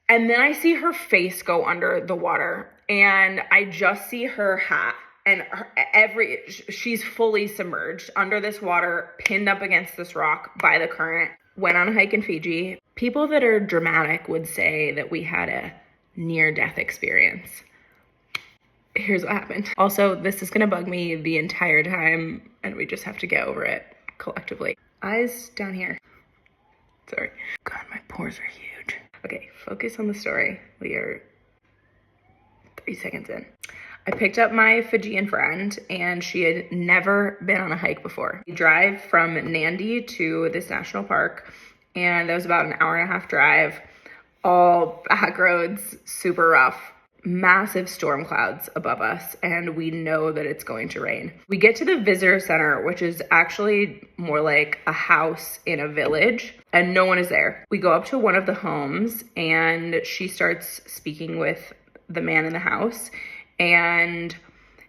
And then I see her face go under the water, and I just see her hat, and she's fully submerged under this water, pinned up against this rock by the current. Went on a hike in Fiji. People that are dramatic would say that we had a near-death experience. Here's what happened. Also, this is gonna bug me the entire time, and we just have to get over it collectively. Eyes down here. Sorry. God, my pores are huge. Okay, focus on the story. We are 3 seconds in. I picked up my Fijian friend, and she had never been on a hike before. We drive from Nandi to this national park, and that was about an 1.5-hour drive, all back roads, super rough, massive storm clouds above us, and we know that it's going to rain. We get to the visitor center, which is actually more like a house in a village, and no one is there. We go up to one of the homes, and she starts speaking with the man in the house, and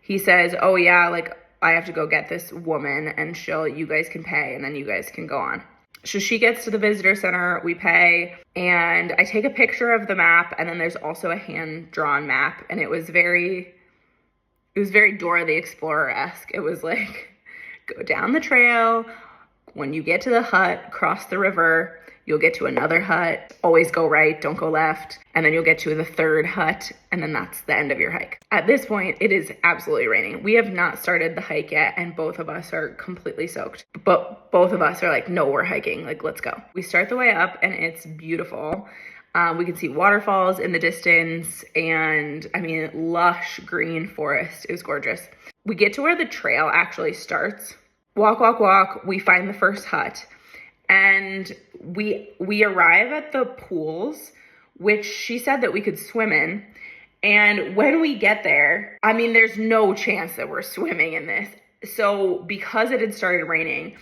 he says, oh yeah, like I have to go get this woman, and you guys can pay, and then you guys can go on. So she gets to the visitor center, we pay, and I take a picture of the map, and then there's also a hand-drawn map, and it was very Dora the Explorer-esque. It was like, go down the trail, when you get to the hut, cross the river, you'll get to another hut, always go right, don't go left, and then you'll get to the third hut, and then that's the end of your hike. At this point, it is absolutely raining. We have not started the hike yet, and both of us are completely soaked. But both of us are like, no, we're hiking, like, let's go. We start the way up, and it's beautiful. We can see waterfalls in the distance, and I mean, lush green forest. It was gorgeous. We get to where the trail actually starts. Walk, we find the first hut. And we arrive at the pools, which she said that we could swim in. And when we get there, I mean, there's no chance that we're swimming in this. So because it had started raining,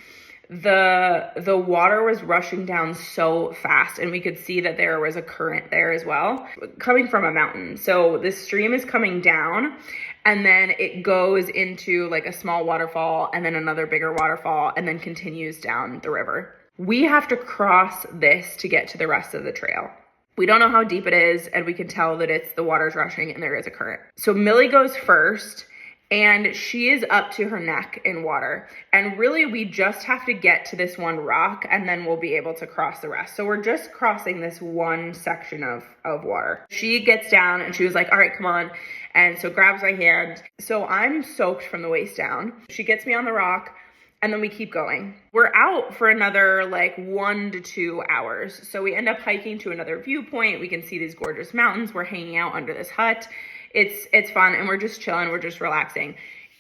the water was rushing down so fast, and we could see that there was a current there as well, coming from a mountain. So the stream is coming down, and then it goes into like a small waterfall, and then another bigger waterfall, and then continues down the river. We have to cross this to get to the rest of the trail. We don't know how deep it is, and we can tell that the water's rushing and there is a current. So Millie goes first, and she is up to her neck in water. And really, we just have to get to this one rock, and then we'll be able to cross the rest. So we're just crossing this one section of water. She gets down, and she was like, all right, come on. And so grabs my hand. So I'm soaked from the waist down. She gets me on the rock, and then we keep going. We're out for another like 1 to 2 hours. So we end up hiking to another viewpoint. We can see these gorgeous mountains. We're hanging out under this hut. It's fun, and we're just chilling. We're just relaxing.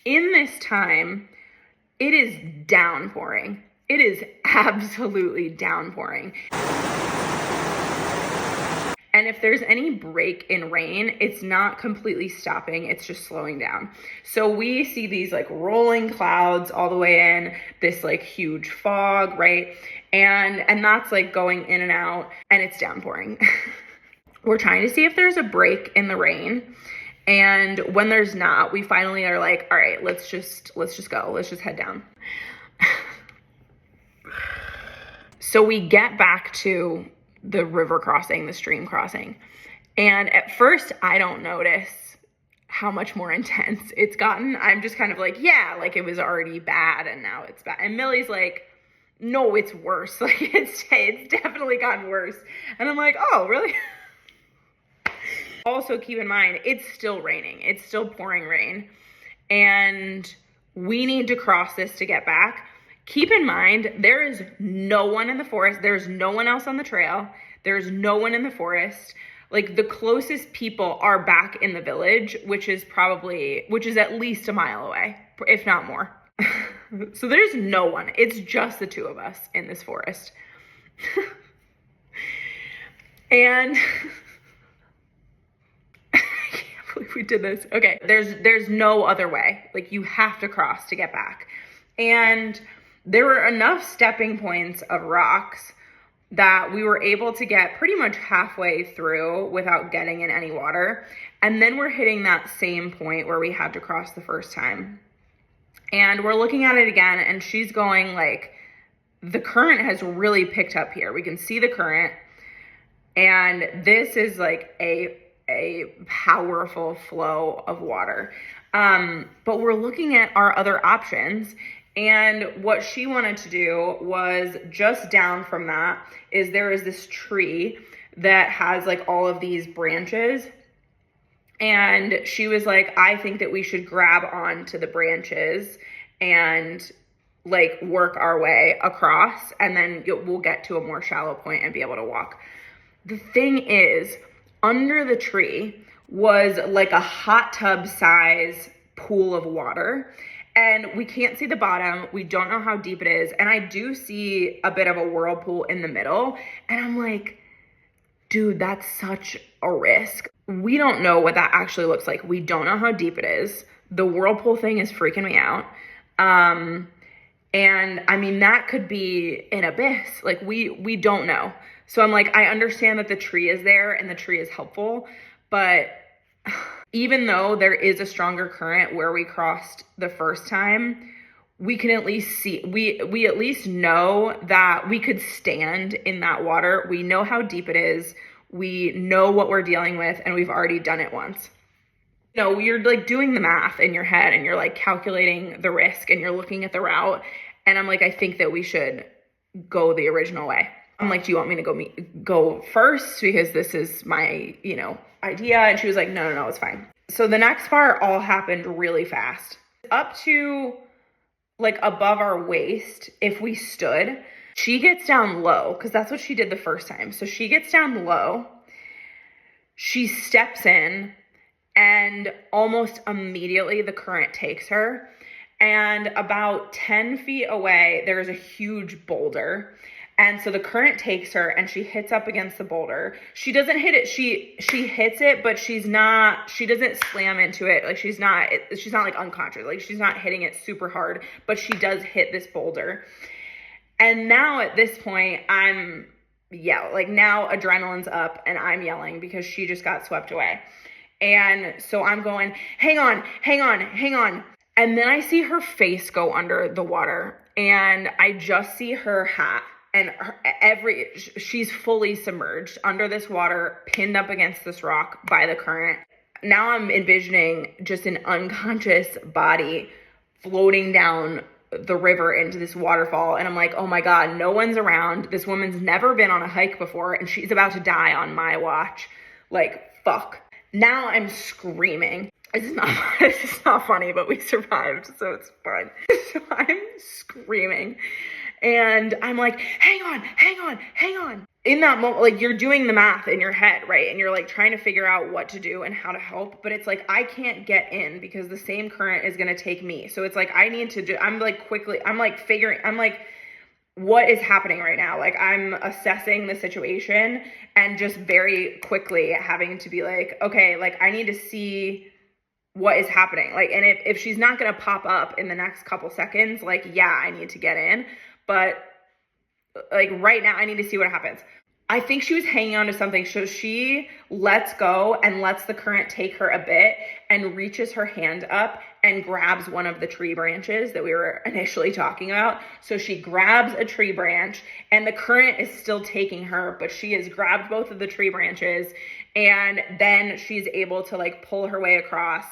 In this time, it is downpouring. It is absolutely downpouring. And if there's any break in rain, it's not completely stopping, it's just slowing down. So we see these like rolling clouds all the way in, this like huge fog, right? And that's like going in and out, and it's downpouring. We're trying to see if there's a break in the rain. And when there's not, we finally are like, all right, let's just go. Let's just head down. So we get back to the river crossing, the stream crossing. And at first I don't notice how much more intense it's gotten. I'm just kind of like, yeah, like it was already bad and now it's bad. And Millie's like, no, it's worse. Like it's definitely gotten worse. And I'm like, oh, really? Also keep in mind, it's still raining. It's still pouring rain. And we need to cross this to get back. Keep in mind, there is no one in the forest. There's no one else on the trail. There's no one in the forest. Like the closest people are back in the village, which is at least a mile away, if not more. So there's no one. It's just the two of us in this forest. And I can't believe we did this. Okay, there's no other way. Like you have to cross to get back. And there were enough stepping points of rocks that we were able to get pretty much halfway through without getting in any water. And then we're hitting that same point where we had to cross the first time. And we're looking at it again, and she's going like, the current has really picked up here. We can see the current. And this is like a powerful flow of water. But we're looking at our other options. And what she wanted to do was just down from that is there is this tree that has like all of these branches. And she was like, I think that we should grab onto the branches and like work our way across, and then we'll get to a more shallow point and be able to walk. The thing is, under the tree was like a hot tub size pool of water, and we can't see the bottom. We don't know how deep it is. And I do see a bit of a whirlpool in the middle. And I'm like, dude, that's such a risk. We don't know what that actually looks like. We don't know how deep it is. The whirlpool thing is freaking me out. And I mean, that could be an abyss. Like we don't know. So I'm like, I understand that the tree is there and the tree is helpful, but even though there is a stronger current where we crossed the first time, we can at least see, we at least know that we could stand in that water. We know how deep it is. We know what we're dealing with, and we've already done it once. You know, you're like doing the math in your head and you're like calculating the risk and you're looking at the route. And I'm like, I think that we should go the original way. I'm like, do you want me to go first? Because this is my, idea. And she was like, no, it's fine. So the next part all happened really fast. Up to like above our waist, if we stood, she gets down low because that's what she did the first time. So she gets down low, she steps in, and almost immediately the current takes her. And about 10 feet away, there's a huge boulder. And so the current takes her and she hits up against the boulder. She doesn't hit it. She hits it, but she doesn't slam into it. Like she's not like unconscious. Like she's not hitting it super hard, but she does hit this boulder. And now at this point, now adrenaline's up and I'm yelling because she just got swept away. And so I'm going, hang on. And then I see her face go under the water and I just see her hat. And she's fully submerged under this water, pinned up against this rock by the current. Now I'm envisioning just an unconscious body floating down the river into this waterfall. And I'm like, oh my God, no one's around. This woman's never been on a hike before and she's about to die on my watch. Like, fuck. Now I'm screaming. This is not funny, but we survived, so it's fun. So I'm screaming. And I'm like, hang on. In that moment, like you're doing the math in your head, right? And you're like trying to figure out what to do and how to help. But it's like, I can't get in because the same current is going to take me. So it's like, I'm like, what is happening right now? Like I'm assessing the situation and just very quickly having to be like, okay, like I need to see what is happening. Like, and if she's not going to pop up in the next couple seconds, like, yeah, I need to get in. But like right now I need to see what happens. I think she was hanging on to something. So she lets go and lets the current take her a bit and reaches her hand up and grabs one of the tree branches that we were initially talking about. So she grabs a tree branch and the current is still taking her, but she has grabbed both of the tree branches and then she's able to like pull her way across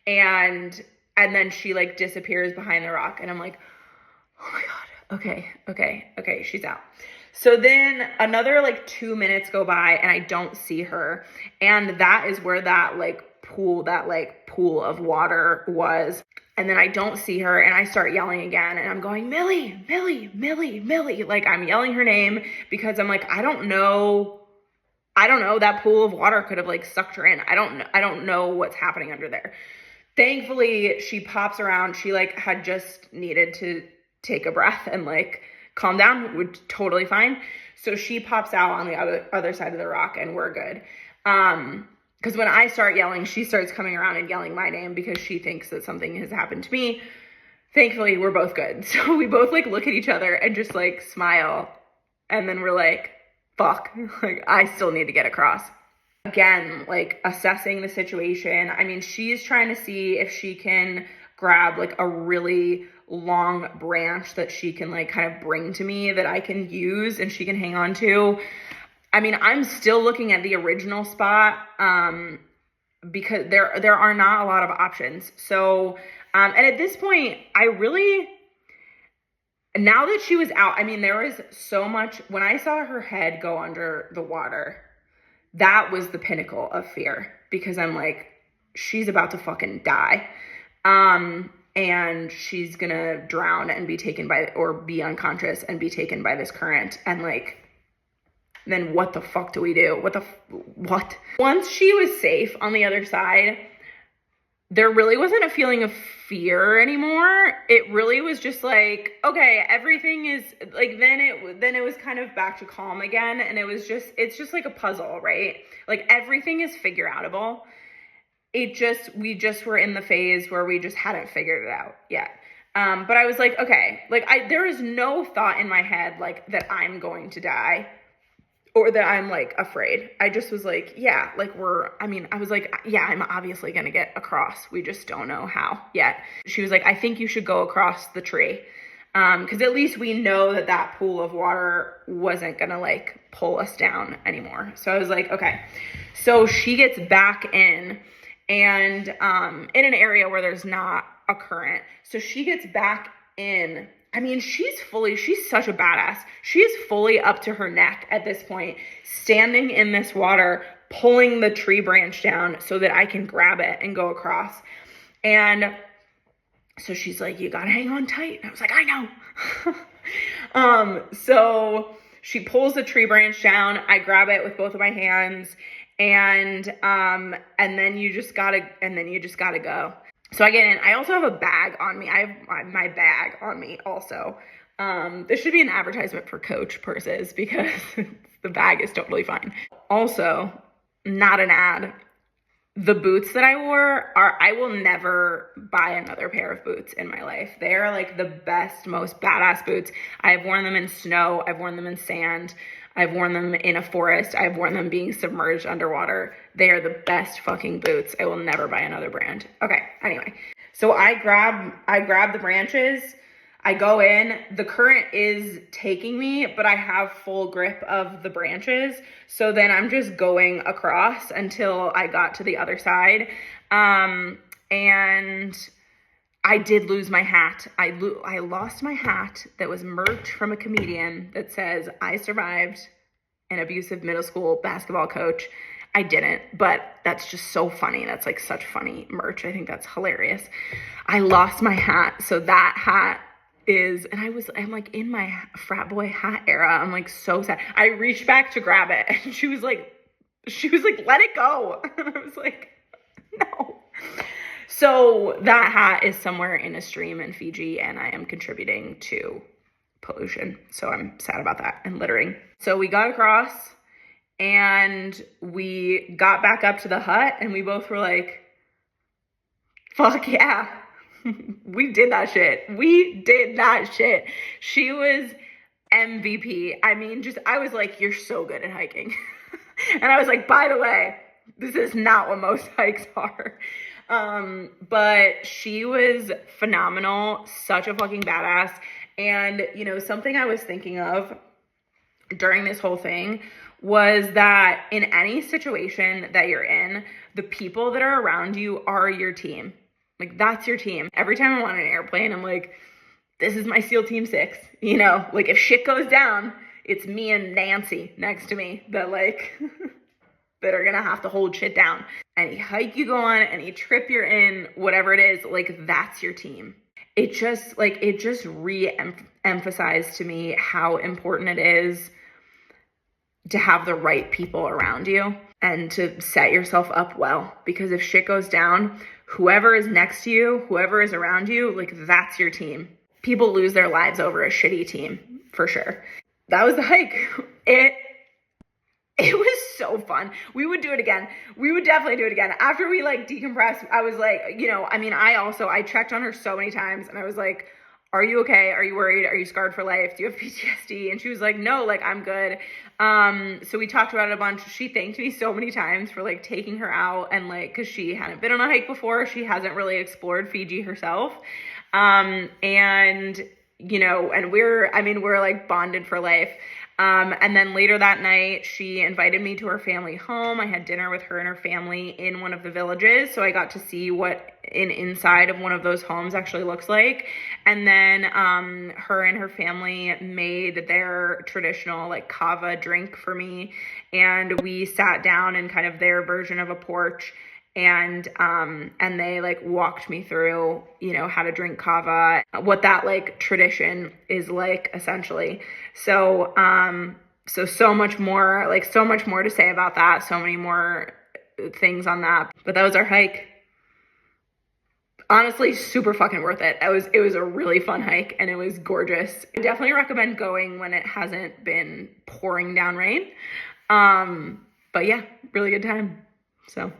and then she like disappears behind the rock. And I'm like, oh my God. Okay, she's out. So then another like 2 minutes go by and I don't see her. And that is where that pool of water was. And then I don't see her and I start yelling again and I'm going, Millie. Like I'm yelling her name because I'm like, I don't know. That pool of water could have like sucked her in. I don't know what's happening under there. Thankfully, she pops around. She like had just needed to take a breath and like calm down. We're totally fine. So she pops out on the other side of the rock and we're good. Because when I start yelling, she starts coming around and yelling my name because she thinks that something has happened to me. Thankfully, we're both good. So we both like look at each other and just like smile. And then we're like, fuck, like I still need to get across. Again, like assessing the situation. I mean, she's trying to see if she can grab like a really long branch that she can like kind of bring to me that I can use and she can hang on to. I mean, I'm still looking at the original spot, because there are not a lot of options. So, and at this point, now that she was out, I mean, there was so much, when I saw her head go under the water, that was the pinnacle of fear, because I'm like, she's about to fucking die. And she's gonna drown and be taken by, or be unconscious and be taken by this current. And like, then what the fuck do we do? What? Once she was safe on the other side, there really wasn't a feeling of fear anymore. It really was just like, okay, everything is like, then it was kind of back to calm again. And it's just like a puzzle, right? Like everything is figure outable. We just were in the phase where we just hadn't figured it out yet. But I was like, okay, like there is no thought in my head, like that I'm going to die or that I'm like afraid. I just was like, yeah, like I was like, yeah, I'm obviously going to get across. We just don't know how yet. She was like, I think you should go across the tree. Cause at least we know that pool of water wasn't going to like pull us down anymore. So I was like, okay. So she gets back in and, in an area where there's not a current. So she gets back in. I mean, she's such a badass. She is fully up to her neck at this point, standing in this water, pulling the tree branch down so that I can grab it and go across. And so she's like, you gotta hang on tight. And I was like, I know. So she pulls the tree branch down. I grab it with both of my hands, and then you just gotta go. So I get in. I also have a bag on me. I have my bag on me also. This should be an advertisement for Coach purses, because the bag is totally fine. Also, not an ad. The boots that I wore I will never buy another pair of boots in my life. They are like the best, most badass boots. I have worn them in snow. I've worn them in sand. I've worn them in a forest. I've worn them being submerged underwater. They are the best fucking boots. I will never buy another brand. Okay, anyway. So I grab the branches. I go in. The current is taking me, but I have full grip of the branches. So then I'm just going across until I got to the other side. And I did lose my hat. I lost my hat that was merch from a comedian that says, I survived an abusive middle school basketball coach. I didn't, but that's just so funny. That's like such funny merch. I think that's hilarious. I lost my hat. So that hat I'm like in my frat boy hat era. I'm like so sad. I reached back to grab it and she was like, let it go. And I was like, no. So that hat is somewhere in a stream in Fiji, and I am contributing to pollution. So I'm sad about that, and littering. So we got across and we got back up to the hut, and we both were like, fuck yeah. We did that shit. She was MVP. I mean, I was like, you're so good at hiking. And I was like, by the way, this is not what most hikes are. But she was phenomenal, such a fucking badass. And, something I was thinking of during this whole thing was that in any situation that you're in, the people that are around you are your team. Like, that's your team. Every time I'm on an airplane, I'm like, this is my SEAL Team 6. Like, if shit goes down, it's me and Nancy next to me that that are gonna have to hold shit down. Any hike you go on, any trip you're in, whatever it is, like, that's your team. It just re-emphasized to me how important it is to have the right people around you and to set yourself up well. Because if shit goes down, whoever is next to you, whoever is around you, like, that's your team. People lose their lives over a shitty team, for sure. That was the hike. It was so fun. We would do it again. We would definitely do it again. After we decompressed, I was like, I checked on her so many times, and I was like, are you okay? Are you worried? Are you scarred for life? Do you have PTSD? And she was like, no, I'm good. So we talked about it a bunch. She thanked me so many times for taking her out, and cause she hadn't been on a hike before. She hasn't really explored Fiji herself. And we're bonded for life. And then later that night, she invited me to her family home. I had dinner with her and her family in one of the villages. So I got to see what an inside of one of those homes actually looks like. And then her and her family made their traditional like kava drink for me. And we sat down in kind of their version of a porch, and they like walked me through, you know, how to drink kava, what that like tradition is like essentially. So so much more to say about that, so many more things on that. But that was our hike. Honestly, super fucking worth it. It was a really fun hike, and it was gorgeous. I definitely recommend going when it hasn't been pouring down rain. But yeah, really good time. So